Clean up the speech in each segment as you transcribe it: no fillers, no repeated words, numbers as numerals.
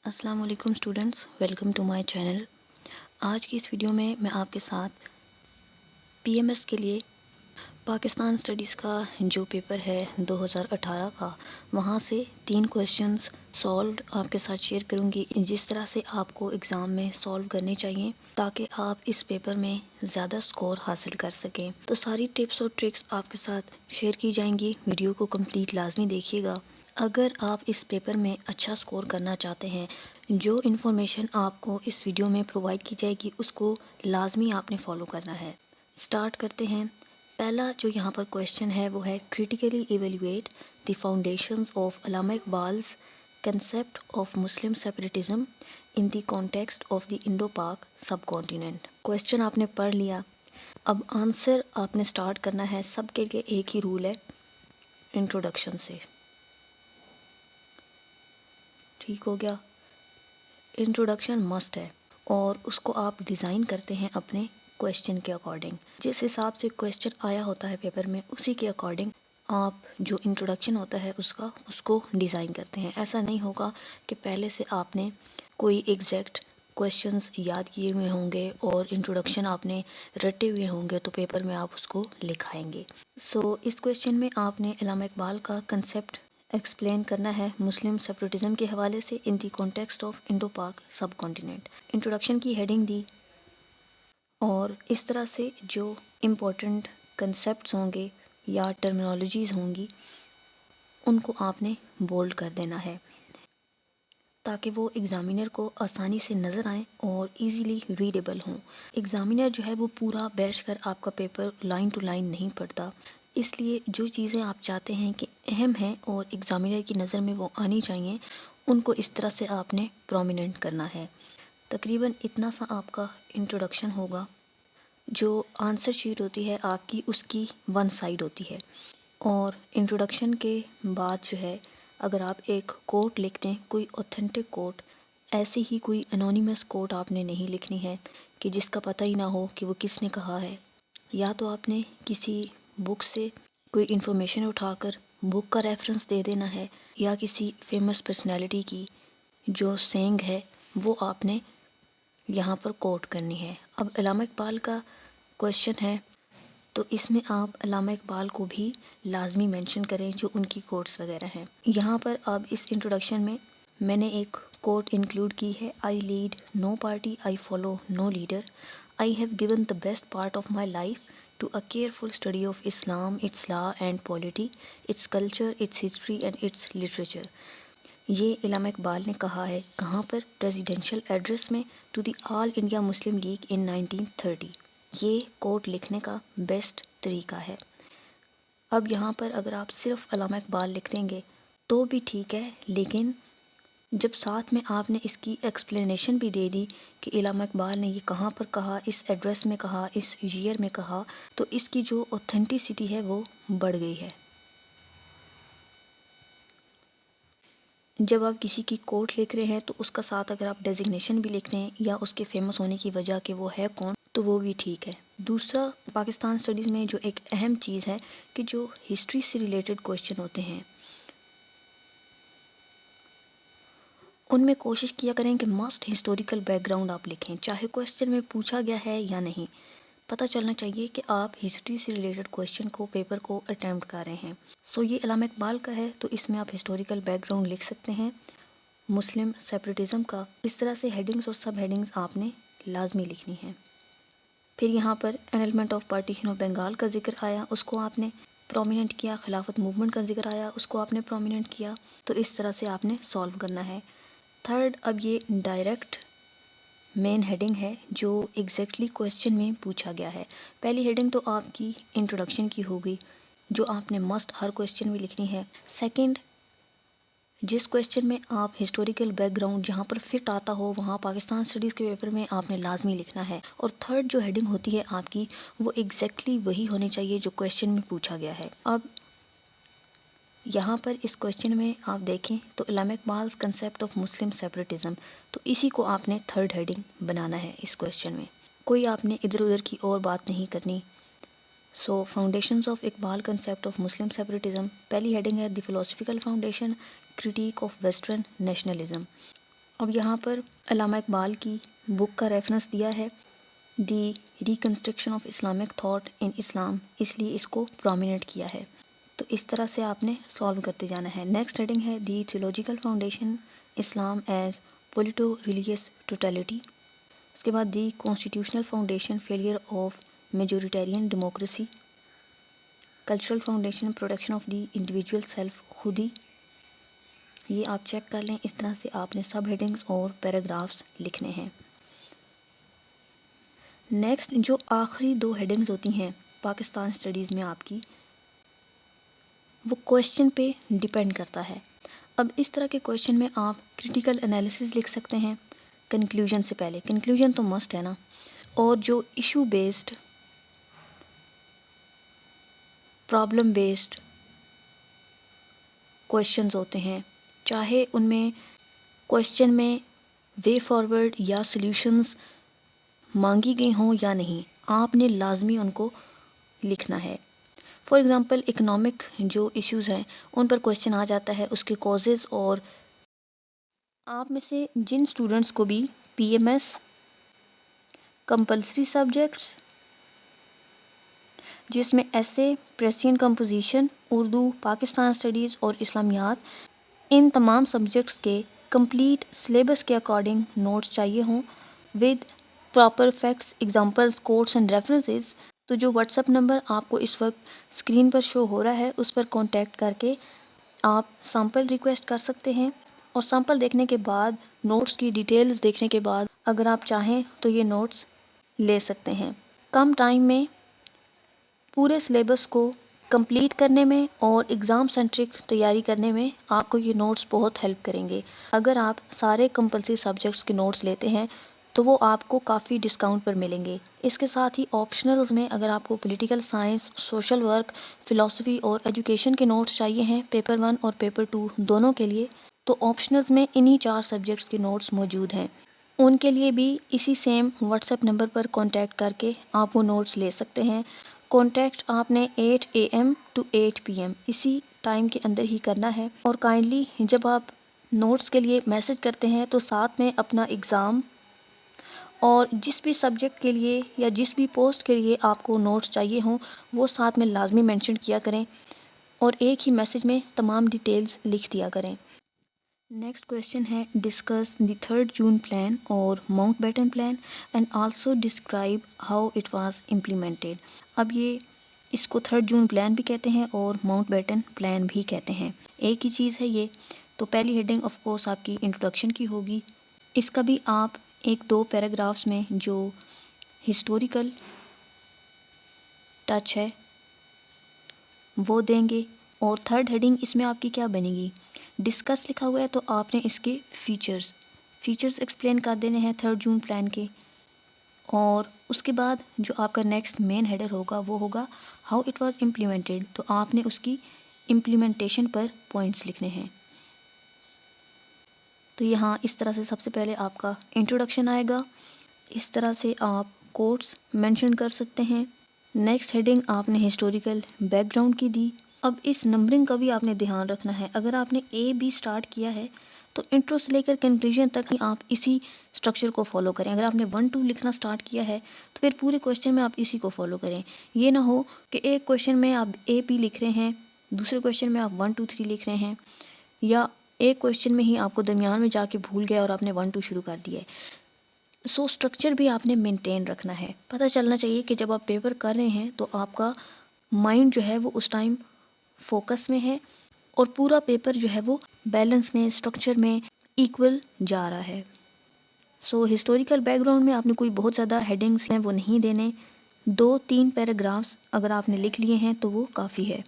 السلام علیکم students, welcome to my channel. آج کی اس ویڈیو میں آپ کے ساتھ پی ایم ایس کے لیے پاکستان اسٹڈیز کا جو پیپر ہے 2018 کا، وہاں سے 3 کویشچنز سالوڈ آپ کے ساتھ شیئر کروں گی، جس طرح سے آپ کو ایگزام میں سالو کرنے چاہیے تاکہ آپ اس پیپر میں زیادہ سکور حاصل کر سکیں۔ تو ساری ٹپس اور ٹرکس آپ کے ساتھ شیئر کی جائیں گی، ویڈیو کو کمپلیٹ لازمی دیکھیے گا۔ اگر آپ اس پیپر میں اچھا سکور کرنا چاہتے ہیں، جو انفارمیشن آپ کو اس ویڈیو میں پرووائڈ کی جائے گی اس کو لازمی آپ نے فالو کرنا ہے۔ سٹارٹ کرتے ہیں۔ پہلا جو یہاں پر کویشچن ہے وہ ہے critically evaluate the foundations of Allama Iqbal's concept of Muslim separatism in the context of the Indo Pak sub continent. Question آپ نے پڑھ لیا، اب آنسر آپ نے سٹارٹ کرنا ہے۔ سب کے لیے ایک ہی رول ہے، انٹروڈکشن سے۔ ٹھیک ہو گیا؟ انٹروڈکشن مسٹ ہے اور اس کو آپ ڈیزائن کرتے ہیں اپنے کویشچن کے اکارڈنگ۔ جس حساب سے کویشچن آیا ہوتا ہے پیپر میں، اسی کے اکارڈنگ آپ جو انٹروڈکشن ہوتا ہے اس کو ڈیزائن کرتے ہیں۔ ایسا نہیں ہوگا کہ پہلے سے آپ نے کوئی ایگزیکٹ کویشچنز یاد کیے ہوئے ہوں گے اور انٹروڈکشن آپ نے رٹے ہوئے ہوں گے تو پیپر میں آپ اس کو لکھائیں گے۔ اس کویشچن میں آپ نے علامہ اقبال کا کنسیپٹ ایکسپلین کرنا ہے مسلم سیپریٹزم کے حوالے سے ان the context of Indo Pak sub continent. Introduction کی ہیڈنگ دی اور اس طرح سے جو امپورٹنٹ کنسیپٹس ہوں گے یا ٹرمینالوجیز ہوں گی ان کو آپ نے بولڈ کر دینا ہے تاکہ وہ ایگزامینر کو آسانی سے نظر آئیں اور ایزیلی ریڈیبل ہوں۔ ایگزامینر جو ہے وہ پورا بیٹھ کر آپ کا پیپر لائن ٹو لائن نہیں پڑھتا، اس لیے جو چیزیں آپ چاہتے ہیں کہ اہم ہیں اور ایگزامینر کی نظر میں وہ آنی چاہیے، ان کو اس طرح سے آپ نے پرومیننٹ کرنا ہے۔ تقریباً اتنا سا آپ کا انٹروڈکشن ہوگا۔ جو آنسر شیٹ ہوتی ہے آپ کی، اس کی 1 سائڈ ہوتی ہے، اور انٹروڈکشن کے بعد جو ہے اگر آپ ایک کوٹ لکھ دیں، کوئی اوتھینٹک کوٹ، ایسی ہی کوئی انونیمس کوٹ آپ نے نہیں لکھنی ہے کہ جس کا پتہ ہی نہ ہو کہ وہ کس نے کہا ہے، یا تو آپ نے کسی بک سے کوئی انفارمیشن اٹھا کر بک کا ریفرنس دے دینا ہے، یا کسی فیمس پرسنالٹی کی جو سینگ ہے وہ آپ نے یہاں پر کوٹ کرنی ہے۔ اب علامہ اقبال کا کویشچن ہے تو اس میں آپ علامہ اقبال کو بھی لازمی مینشن کریں جو ان کی کوٹس وغیرہ ہیں۔ یہاں پر اب اس انٹروڈکشن میں نے ایک کوٹ انکلوڈ کی ہے، I lead no party, I follow no leader, I have given the best part of my life to a careful study of Islam, its law and polity, its culture, its history and its literature. یہ علامہ اقبال نے کہا ہے، کہاں پر؟ Presidential address میں to the all India Muslim League in 1930۔ یہ کوٹ لکھنے کا بیسٹ طریقہ ہے۔ اب یہاں پر اگر آپ صرف علامہ اقبال لکھ دیں گے تو بھی ٹھیک ہے، لیکن جب ساتھ میں آپ نے اس کی ایکسپلینیشن بھی دے دی کہ علامہ اقبال نے یہ کہاں پر کہا، اس ایڈریس میں کہا، اس ایئر میں کہا، تو اس کی جو اوتھینٹسٹی ہے وہ بڑھ گئی ہے۔ جب آپ کسی کی کوٹ لکھ رہے ہیں تو اس کا ساتھ اگر آپ ڈیزگنیشن بھی لکھ رہے ہیں یا اس کے فیمس ہونے کی وجہ کہ وہ ہے کون، تو وہ بھی ٹھیک ہے۔ دوسرا، پاکستان اسٹڈیز میں جو ایک اہم چیز ہے کہ جو ہسٹری سے ریلیٹڈ کویشچن ہوتے ہیں ان میں کوشش کیا کریں کہ مسٹ ہسٹوریکل بیک گراؤنڈ آپ لکھیں، چاہے کویشچن میں پوچھا گیا ہے یا نہیں، پتہ چلنا چاہیے کہ آپ ہسٹری سے ریلیٹڈ کویشچن کو، پیپر کو اٹیمپٹ کر رہے ہیں۔ یہ علامہ اقبال کا ہے تو اس میں آپ ہسٹوریکل بیک گراؤنڈ لکھ سکتے ہیں مسلم سیپریٹزم کا۔ اس طرح سے ہیڈنگز اور سب ہیڈنگز آپ نے لازمی لکھنی ہے۔ پھر یہاں پر اینلمنٹ آف پارٹیشن آف بنگال کا ذکر آیا، اس کو آپ نے پرومیننٹ کیا۔ خلافت موومنٹ کا ذکر آیا، اس کو آپ نے پرومیننٹ کیا۔ تو اس طرح سے آپ نے سالو کرنا ہے۔ تھرڈ، اب یہ ڈائریکٹ مین ہیڈنگ ہے جو ایگزیکٹلی کویشچن میں پوچھا گیا ہے۔ پہلی ہیڈنگ تو آپ کی انٹروڈکشن کی ہوگی جو آپ نے مسٹ ہر کویشچن میں لکھنی ہے۔ سیکنڈ، جس کویشچن میں آپ ہسٹوریکل بیک گراؤنڈ جہاں پر فٹ آتا ہو وہاں پاکستان اسٹڈیز کے پیپر میں آپ نے لازمی لکھنا ہے۔ اور تھرڈ جو ہیڈنگ ہوتی ہے آپ کی، وہ ایگزیکٹلی وہی ہونی چاہیے جو کویشچن میں پوچھا گیا ہے۔ اب یہاں پر اس کویشچن میں آپ دیکھیں تو علامہ اقبال کنسیپٹ آف مسلم سیپریٹزم، تو اسی کو آپ نے تھرڈ ہیڈنگ بنانا ہے اس کویشچن میں، کوئی آپ نے ادھر ادھر کی اور بات نہیں کرنی۔ Foundations of Iqbal concept of Muslim separatism, پہلی ہیڈنگ ہے the philosophical foundation, critique of western nationalism. اب یہاں پر علامہ اقبال کی بک کا ریفرنس دیا ہے، the reconstruction of Islamic thought in Islam, اس لیے اس کو پرومیننٹ کیا ہے۔ تو اس طرح سے آپ نے سالو کرتے جانا ہے۔ نیکسٹ ہیڈنگ ہے the theological foundation Islam as politico religious totality. اس کے بعد the constitutional foundation failure of majoritarian democracy, cultural foundation production of the individual self, khudi. یہ آپ چیک کر لیں، اس طرح سے آپ نے سب ہیڈنگز اور پیراگرافس لکھنے ہیں۔ نیکسٹ جو آخری دو ہیڈنگز ہوتی ہیں پاکستان اسٹڈیز میں آپ کی، وہ کویشچن پہ ڈیپینڈ کرتا ہے۔ اب اس طرح کے کویشچن میں آپ کریٹیکل انالیسز لکھ سکتے ہیں کنکلیوژن سے پہلے، کنکلیوژن تو مسٹ ہے نا، اور جو issue based, problem based questions ہوتے ہیں، چاہے ان میں کویشچن میں وے فارورڈ یا سلیوشنز مانگی گئی ہوں یا نہیں، آپ نے لازمی ان کو لکھنا ہے۔ فار ایگزامپل اکنامک جو ایشوز ہیں ان پر کویشچن آ جاتا ہے، اس کے کازز، اور آپ میں سے جن اسٹوڈنٹس کو بھی P M S compulsory subjects جس میں ایسے، پریسین کمپوزیشن، اردو، پاکستان اسٹڈیز اور اسلامیات، ان تمام سبجیکٹس کے کمپلیٹ سلیبس کے اکارڈنگ نوٹس چاہیے ہوں with proper facts, examples, quotes and references, تو جو واٹس ایپ نمبر آپ کو اس وقت اسکرین پر شو ہو رہا ہے اس پر کانٹیکٹ کر کے آپ سیمپل ریکویسٹ کر سکتے ہیں، اور سیمپل دیکھنے کے بعد، نوٹس کی ڈیٹیلز دیکھنے کے بعد اگر آپ چاہیں تو یہ نوٹس لے سکتے ہیں۔ کم ٹائم میں پورے سلیبس کو کمپلیٹ کرنے میں اور ایگزام سینٹرک تیاری کرنے میں آپ کو یہ نوٹس بہت ہیلپ کریں گے۔ اگر آپ سارے کمپلسری سبجیکٹس کے نوٹس لیتے ہیں تو وہ آپ کو کافی ڈسکاؤنٹ پر ملیں گے۔ اس کے ساتھ ہی آپشنلز میں اگر آپ کو political science, social work, philosophy اور ایجوکیشن کے نوٹس چاہیے ہیں پیپر 1 اور پیپر 2 دونوں کے لیے، تو آپشنلز میں انہی 4 سبجیکٹس کے نوٹس موجود ہیں، ان کے لیے بھی اسی سیم واٹس ایپ نمبر پر کانٹیکٹ کر کے آپ وہ نوٹس لے سکتے ہیں۔ کانٹیکٹ آپ نے 8 AM to 8 PM اسی ٹائم کے اندر ہی کرنا ہے، اور کائنڈلی جب آپ نوٹس کے لیے میسج کرتے ہیں تو ساتھ میں اپنا ایگزام اور جس بھی سبجیکٹ کے لیے یا جس بھی پوسٹ کے لیے آپ کو نوٹس چاہیے ہوں وہ ساتھ میں لازمی مینشن کیا کریں، اور ایک ہی میسج میں تمام ڈیٹیلز لکھ دیا کریں۔ نیکسٹ کویشچن ہے discuss the 3rd June plan اور Mountbatten plan and also describe how it was implemented. اب یہ اس کو 3rd June پلان بھی کہتے ہیں اور ماؤنٹ بیٹن پلان بھی کہتے ہیں، ایک ہی چیز ہے یہ۔ تو پہلی ہیڈنگ آف کورس آپ کی انٹروڈکشن کی ہوگی، اس کا بھی آپ 1-2 پیراگرافس میں جو ہسٹوریکل ٹچ ہے وہ دیں گے، اور 3rd ہیڈنگ اس میں آپ کی کیا بنے گی، ڈسکس لکھا ہوا ہے تو آپ نے اس کے فیچرز ایکسپلین کر دینے ہیں 3rd June پلان کے، اور اس کے بعد جو آپ کا نیکسٹ مین ہیڈر ہوگا وہ ہوگا ہاؤ اٹ واز امپلیمنٹڈ، تو آپ نے اس کی امپلیمنٹیشن پر پوائنٹس لکھنے ہیں۔ تو یہاں اس طرح سے سب سے پہلے آپ کا انٹروڈکشن آئے گا، اس طرح سے آپ کوٹس مینشن کر سکتے ہیں۔ نیکسٹ ہیڈنگ آپ نے ہسٹوریکل بیک گراؤنڈ کی دی۔ اب اس نمبرنگ کا بھی آپ نے دھیان رکھنا ہے، اگر آپ نے A B سٹارٹ کیا ہے تو انٹرو سے لے کر کنکلوژن تک ہی آپ اسی اسٹرکچر کو فالو کریں۔ اگر آپ نے 1-2 لکھنا سٹارٹ کیا ہے تو پھر پورے کویشچن میں آپ اسی کو فالو کریں، یہ نہ ہو کہ ایک کویشچن میں آپ A B لکھ رہے ہیں، دوسرے کویشچن میں آپ 1 2 3 لکھ رہے ہیں، یا ایک کویشچن میں ہی آپ کو درمیان میں جا کے بھول گئے اور آپ نے 1 2 شروع کر دیا ہے۔ سو اسٹرکچر بھی آپ نے مینٹین رکھنا ہے، پتہ چلنا چاہیے کہ جب آپ پیپر کر رہے ہیں تو آپ کا مائنڈ جو ہے وہ اس ٹائم فوکس میں ہے، اور پورا پیپر جو ہے وہ بیلنس میں، اسٹرکچر میں ایکول جا رہا ہے۔ سو ہسٹوریکل بیک گراؤنڈ میں آپ نے کوئی بہت زیادہ ہیڈنگس ہیں وہ نہیں دینے، 2-3 پیراگرافس اگر آپ نے لکھ لیے ہیں تو وہ کافی ہے۔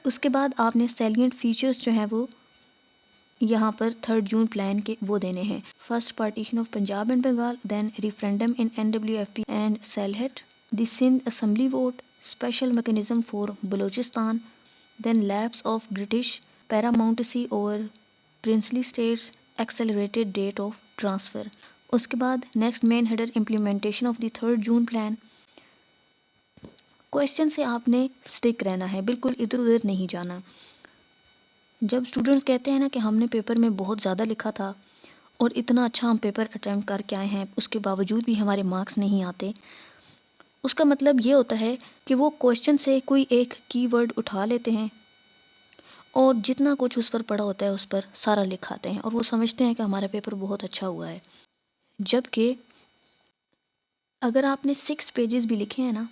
اس کے بعد آپ نے سیلینٹ فیچرز جو ہیں وہ یہاں پر 3rd June پلان کے وہ دینے ہیں، first partition of Punjab and Bengal, then referendum in NWFP and Sylhet, the Sindh assembly vote, special mechanism for Balochistan, then lapse of British paramountcy over princely states, accelerated date of transfer. اس کے بعد next main header implementation of the 3rd June plan. Question سے آپ نے stick رہنا ہے، بالکل ادھر ادھر نہیں جانا۔ جب اسٹوڈنٹس کہتے ہیں نا کہ ہم نے پیپر میں بہت زیادہ لکھا تھا اور اتنا اچھا ہم پیپر اٹیمپٹ کر کے آئے ہیں، اس کے باوجود بھی ہمارے مارکس نہیں آتے، اس کا مطلب یہ ہوتا ہے کہ وہ کویشچن سے کوئی ایک کی ورڈ اٹھا لیتے ہیں اور جتنا کچھ اس پر پڑا ہوتا ہے اس پر سارا لکھاتے ہیں، اور وہ سمجھتے ہیں کہ ہمارا پیپر بہت اچھا ہوا ہے. جبکہ اگر آپ نے 6 پیجز بھی لکھے ہیں نا،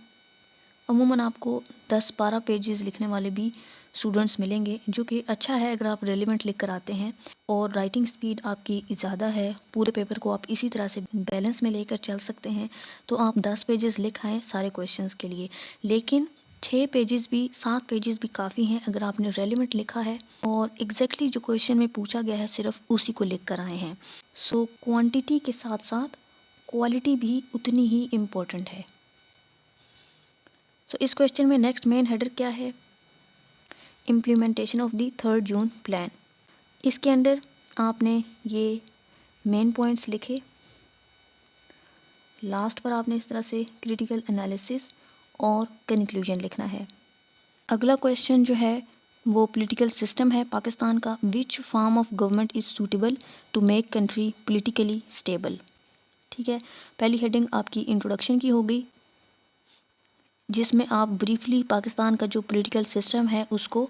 عموماً آپ کو 10-12 پیجز لکھنے والے بھی اسٹوڈنٹس ملیں گے، جو کہ اچھا ہے اگر آپ ریلیونٹ لکھ کر آتے ہیں اور رائٹنگ سپیڈ آپ کی زیادہ ہے، پورے پیپر کو آپ اسی طرح سے بیلنس میں لے کر چل سکتے ہیں، تو آپ 10 پیجز لکھ آئیں سارے کویشچنس کے لیے. لیکن 6 پیجز بھی 7 پیجز بھی کافی ہیں اگر آپ نے ریلیونٹ لکھا ہے اور ایگزیکٹلی جو کویشچن میں پوچھا گیا ہے صرف اسی کو لکھ کر آئے ہیں. سو کوانٹیٹی کے ساتھ ساتھ کوالٹی بھی اتنی ہی امپورٹنٹ ہے. سو اس کویشچن میں نیکسٹ مین ہیڈر کیا ہے؟ Implementation of the 3 June plan. اس کے اندر آپ نے یہ مین پوائنٹس لکھے، لاسٹ پر آپ نے اس طرح سے کریٹیکل انالیسس اور کنکلوژن لکھنا ہے. اگلا کویشچن جو ہے وہ پولیٹیکل سسٹم ہے پاکستان کا. Which form of government is suitable to make country politically stable. ٹھیک ہے، پہلی ہیڈنگ آپ کی انٹروڈکشن کی ہوگی، جس میں آپ بریفلی پاکستان کا جو پولیٹیکل سسٹم ہے اس کو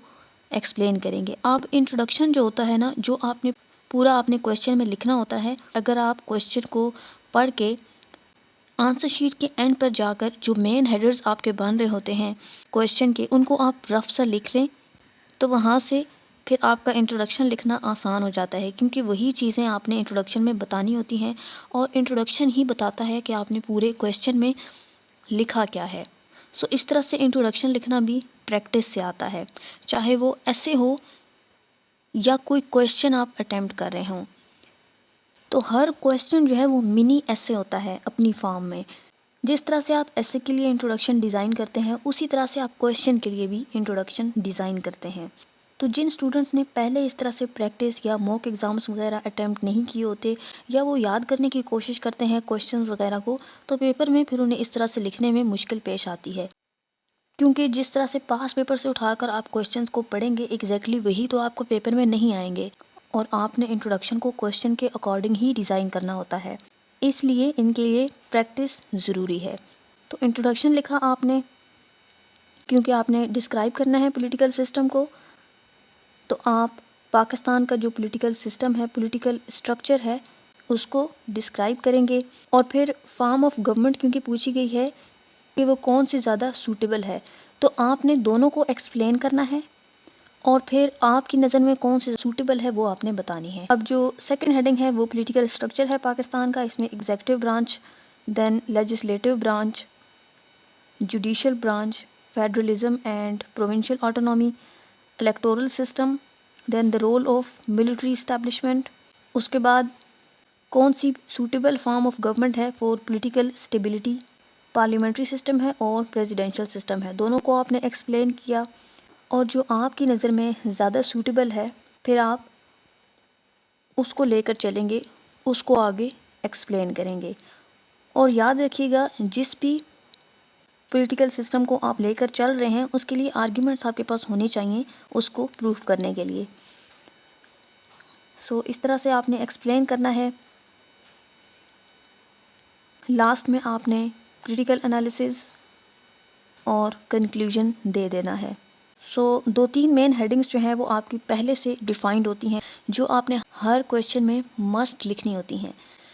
ایکسپلین کریں گے. آپ انٹروڈکشن جو ہوتا ہے نا، جو آپ نے پورا آپ نے کویشچن میں لکھنا ہوتا ہے، اگر آپ کویشچن کو پڑھ کے آنسر شیٹ کے اینڈ پر جا کر جو مین ہیڈرز آپ کے بن رہے ہوتے ہیں کویشچن کے، ان کو آپ رف سا لکھ لیں تو وہاں سے پھر آپ کا انٹروڈکشن لکھنا آسان ہو جاتا ہے، کیونکہ وہی چیزیں آپ نے انٹروڈکشن میں بتانی ہوتی ہیں اور انٹروڈکشن ہی بتاتا ہے کہ آپ نے پورے کویشچن میں لکھا کیا ہے. سو اس طرح سے انٹروڈکشن لکھنا بھی پریکٹس سے آتا ہے، چاہے وہ ایسے ہو یا کوئی کویشچن آپ اٹیمپٹ کر رہے ہوں. تو ہر کویشچن جو ہے وہ منی ایسے ہوتا ہے اپنی فارم میں. جس طرح سے آپ ایسے کے لیے انٹروڈکشن ڈیزائن کرتے ہیں، اسی طرح سے آپ کویشچن کے لیے بھی انٹروڈکشن ڈیزائن کرتے ہیں. تو جن اسٹوڈنٹس نے پہلے اس طرح سے پریکٹس یا موک ایگزامس وغیرہ اٹیمپٹ نہیں کیے ہوتے، یا وہ یاد کرنے کی کوشش کرتے ہیں کویشچنز وغیرہ کو، تو پیپر میں پھر انہیں اس طرح سے لکھنے میں مشکل پیش آتی ہے. کیونکہ جس طرح سے پاس پیپر سے اٹھا کر آپ کویشچنز کو پڑھیں گے، ایگزیکٹلی وہی تو آپ کو پیپر میں نہیں آئیں گے، اور آپ نے انٹروڈکشن کو کویشچن کے اکارڈنگ ہی ڈیزائن کرنا ہوتا ہے. اس لیے ان کے لیے پریکٹس ضروری ہے. تو انٹروڈکشن لکھا آپ نے، کیونکہ آپ نے ڈسکرائب کرنا ہے پولیٹیکل سسٹم کو، تو آپ پاکستان کا جو پولیٹیکل سسٹم ہے، پولیٹیکل اسٹرکچر ہے، اس کو ڈسکرائب کریں گے. اور پھر فارم آف گورنمنٹ کیونکہ پوچھی گئی ہے کہ وہ کون سی زیادہ سوٹیبل ہے، تو آپ نے دونوں کو ایکسپلین کرنا ہے اور پھر آپ کی نظر میں کون سی سوٹیبل ہے وہ آپ نے بتانی ہے. اب جو سیکنڈ ہیڈنگ ہے وہ پولیٹیکل اسٹرکچر ہے پاکستان کا. اس میں executive branch, then legislative branch, judicial branch, federalism and provincial autonomy, electoral system, then the role of military establishment. اس کے بعد کون سی سوٹیبل فارم آف گورنمنٹ ہے for political stability, parliamentary system ہے اور پریزیڈینشل سسٹم ہے. دونوں کو آپ نے ایکسپلین کیا، اور جو آپ کی نظر میں زیادہ سوٹیبل ہے پھر آپ اس کو لے کر چلیں گے، اس کو آگے ایکسپلین کریں گے. اور یاد رکھیے گا، جس بھی پولیٹیکل سسٹم کو آپ لے کر چل رہے ہیں اس کے لیے آرگیومنٹس آپ کے پاس ہونے چاہیے اس کو پروف کرنے کے لیے. سو اس طرح سے آپ نے ایکسپلین کرنا ہے. لاسٹ میں آپ نے کریٹیکل انالیسز اور کنکلوژن دے دینا ہے. سو 2-3 مین ہیڈنگس جو ہیں وہ آپ کی پہلے سے ڈیفائنڈ ہوتی ہیں، جو آپ نے ہر کویشچن میں مسٹ لکھنی ہوتی ہیں.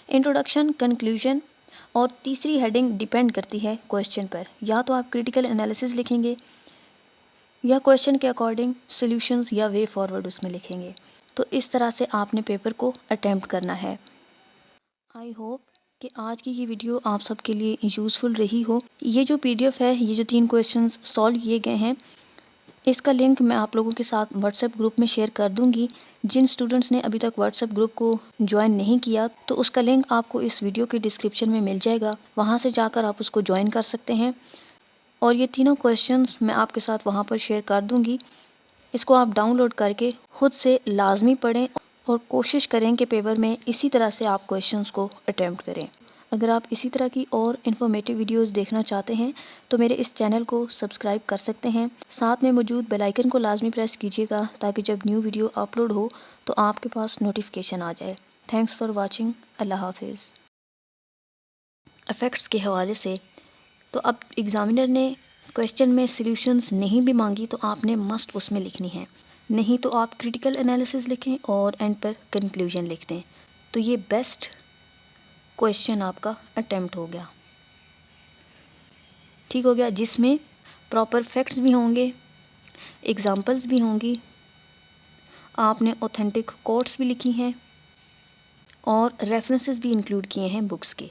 انٹروڈکشن، کنکلوژن اور تیسری ہیڈنگ ڈیپینڈ کرتی ہے کویشچن پر. یا تو آپ کریٹیکل انالیسز لکھیں گے یا کویشچن کے اکارڈنگ سلیوشنز یا وے فارورڈ اس میں لکھیں گے. تو اس طرح سے آپ نے پیپر کو اٹیمپٹ کرنا ہے. آئی ہوپ کہ آج کی یہ ویڈیو آپ سب کے لیے یوزفل رہی ہو. یہ جو پی ڈی ایف ہے، یہ جو 3 کویشچنز سالو کیے گئے ہیں، اس کا لنک میں آپ لوگوں کے ساتھ واٹس ایپ گروپ میں شیئر کر دوں گی. جن اسٹوڈنٹس نے ابھی تک واٹس ایپ گروپ کو جوائن نہیں کیا تو اس کا لنک آپ کو اس ویڈیو کے ڈسکرپشن میں مل جائے گا، وہاں سے جا کر آپ اس کو جوائن کر سکتے ہیں. اور یہ تینوں کویشچنز میں آپ کے ساتھ وہاں پر شیئر کر دوں گی. اس کو آپ ڈاؤن لوڈ کر کے خود سے لازمی پڑھیں اور کوشش کریں کہ پیپر میں اسی طرح سے آپ کویشچنز کو اٹیمپٹ کریں. اگر آپ اسی طرح کی اور انفارمیٹیو ویڈیوز دیکھنا چاہتے ہیں تو میرے اس چینل کو سبسکرائب کر سکتے ہیں، ساتھ میں موجود بیل آئیکن کو لازمی پریس کیجیے گا تاکہ جب نیو ویڈیو اپلوڈ ہو تو آپ کے پاس نوٹیفیکیشن آ جائے۔ Thanks for watching. اللہ حافظ۔ افیکٹس کے حوالے سے تو اب ایگزامینر نے کویشچن میں سلیوشنز نہیں بھی مانگی تو آپ نے مسٹ اس میں لکھنی ہے، نہیں تو آپ کریٹیکل انالیسز لکھیں اور اینڈ پر کنکلوژن لکھ دیں، تو یہ بیسٹ کویشچن آپ کا اٹیمپٹ ہو گیا، ٹھیک ہو گیا، جس میں پراپر فیکٹس بھی ہوں گے، ایگزامپلس بھی ہوں گی، آپ نے اوتھینٹک کوٹس بھی لکھی ہیں اور ریفرنسز بھی انکلوڈ کیے ہیں بکس کے۔